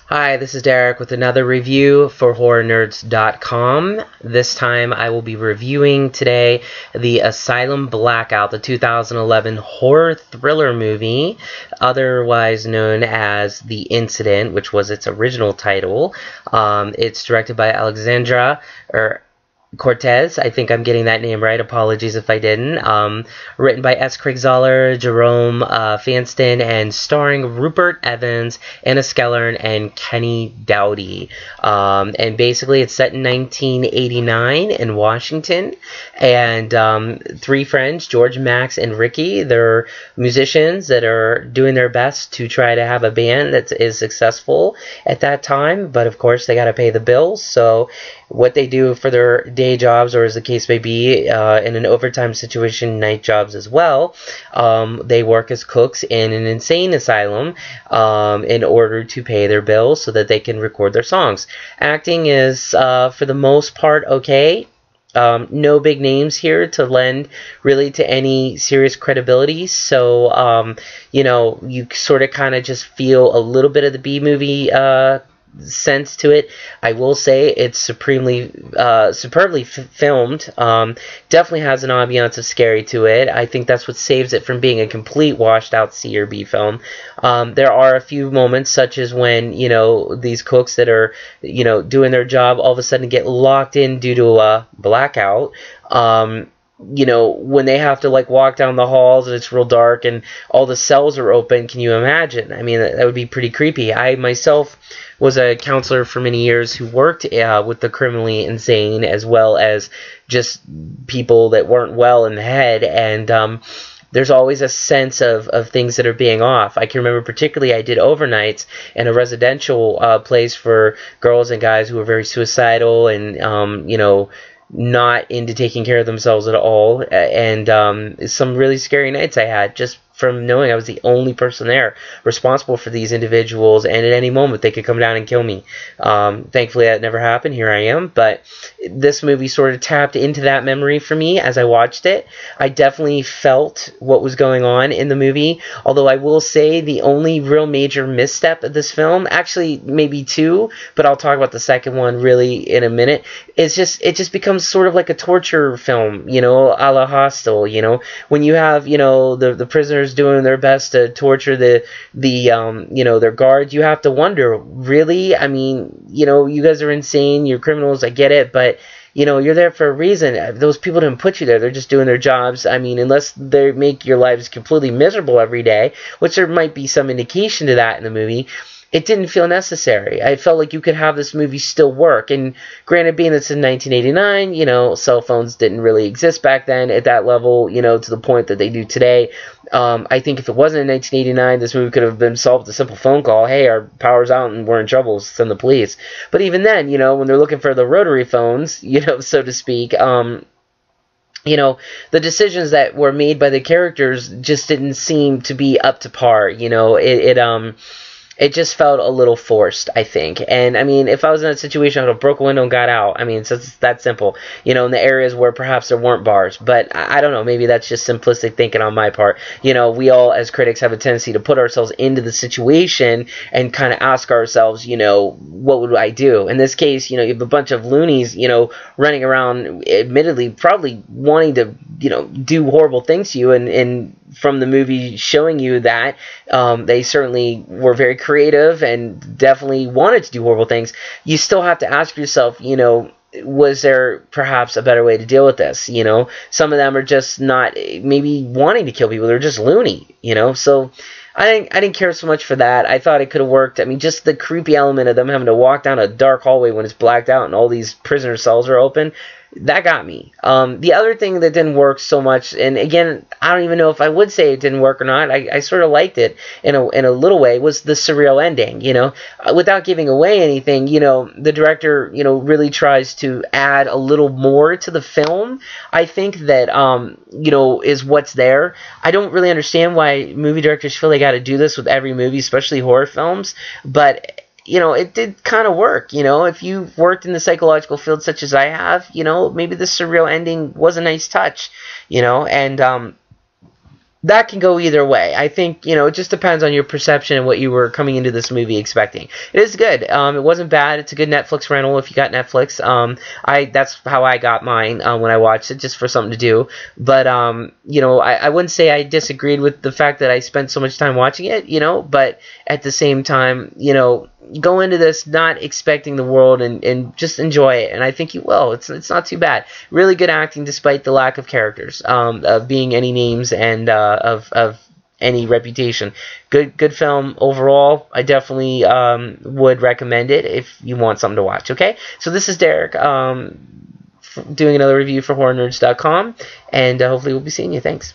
Hi, this is Derek with another review for HorrorNerds.com. This time I will be reviewing today the Asylum Blackout, the 2011 horror thriller movie, otherwise known as The Incident, which was its original title. It's directed by Alexandra Cortez. I think I'm getting that name right. Apologies if I didn't. Written by S. Craig Zoller, Jerome Fanston, and starring Rupert Evans, Anna Skellern, and Kenny Dowdy. And basically, it's set in 1989 in Washington. And three friends, George, Max, and Ricky, they're musicians that are doing their best to try to have a band that is successful at that time. But of course, they got to pay the bills. So what they do for their day jobs, or as the case may be, in an overtime situation, night jobs as well, they work as cooks in an insane asylum in order to pay their bills so that they can record their songs. Acting is, for the most part, okay. No big names here to lend really to any serious credibility, so you know, you sort of kind of just feel a little bit of the B-movie sense to it. I will say it's superbly filmed. Definitely has an ambiance of scary to it. I think that's what saves it from being a complete washed out C or B film. There are a few moments, such as when, you know, these cooks that are, you know, doing their job all of a sudden get locked in due to a blackout. You know, when they have to like walk down the halls and it's real dark and all the cells are open, can you imagine? I mean, that would be pretty creepy. I myself was a counselor for many years who worked with the criminally insane, as well as just people that weren't well in the head, and there's always a sense of things that are being off. I can remember particularly I did overnights in a residential place for girls and guys who were very suicidal and, you know, not into taking care of themselves at all, and some really scary nights I had just from knowing I was the only person there responsible for these individuals, and at any moment they could come down and kill me. Thankfully that never happened. Here I am, but this movie sort of tapped into that memory for me as I watched it. I definitely felt what was going on in the movie, although I will say the only real major misstep of this film, actually maybe two, but I'll talk about the second one really in a minute, is just, it just becomes sort of like a torture film, you know, a la Hostel, you know, when you have, you know, the prisoners doing their best to torture the you know, their guards. You have to wonder, really? I mean, you know, you guys are insane, you're criminals, I get it, but you know, you're there for a reason. Those people didn't put you there. They're just doing their jobs. I mean, unless they make your lives completely miserable every day, which there might be some indication to that in the movie, it didn't feel necessary. I felt like you could have this movie still work. And granted, being it's in 1989, you know, cell phones didn't really exist back then at that level, you know, to the point that they do today. I think if it wasn't in 1989, this movie could have been solved with a simple phone call. Hey, our power's out and we're in trouble. Send the police. But even then, you know, when they're looking for the rotary phones, you know, so to speak, you know, the decisions that were made by the characters just didn't seem to be up to par. You know, it just felt a little forced, I think. And, I mean, if I was in a situation, I would have broke a window and got out. I mean, it's just that simple. You know, in the areas where perhaps there weren't bars. But, I don't know, maybe that's just simplistic thinking on my part. You know, we all, as critics, have a tendency to put ourselves into the situation and kind of ask ourselves, you know, what would I do? In this case, you know, you have a bunch of loonies, you know, running around, admittedly, probably wanting to, you know, do horrible things to you. And from the movie showing you that, they certainly were very creative and definitely wanted to do horrible things. You still have to ask yourself, you know, was there perhaps a better way to deal with this? You know, some of them are just not maybe wanting to kill people. They're just loony, you know. So I didn't care so much for that. I thought it could have worked. I mean, just the creepy element of them having to walk down a dark hallway when it's blacked out and all these prisoner cells are open, that got me. The other thing that didn't work so much, and again, I don't even know if I would say it didn't work or not. I sort of liked it in a little way, was the surreal ending. You know, without giving away anything, you know, the director, you know, really tries to add a little more to the film. I think that, you know, is what's there. I don't really understand why movie directors feel they got to do this with every movie, especially horror films, but you know, it did kind of work. You know, if you worked in the psychological field such as I have, you know, maybe the surreal ending was a nice touch, you know, and that can go either way. I think, you know, it just depends on your perception and what you were coming into this movie expecting. It is good. It wasn't bad. It's a good Netflix rental if you got Netflix. That's how I got mine when I watched it, just for something to do. But, you know, I wouldn't say I disagreed with the fact that I spent so much time watching it, you know, but at the same time, you know, go into this not expecting the world and just enjoy it, and I think you will. It's not too bad. Really good acting despite the lack of characters, of being any names and of any reputation. Good film overall. I definitely would recommend it if you want something to watch. Okay, so this is Derek doing another review for HorrorNerds.com, and hopefully we'll be seeing you. Thanks.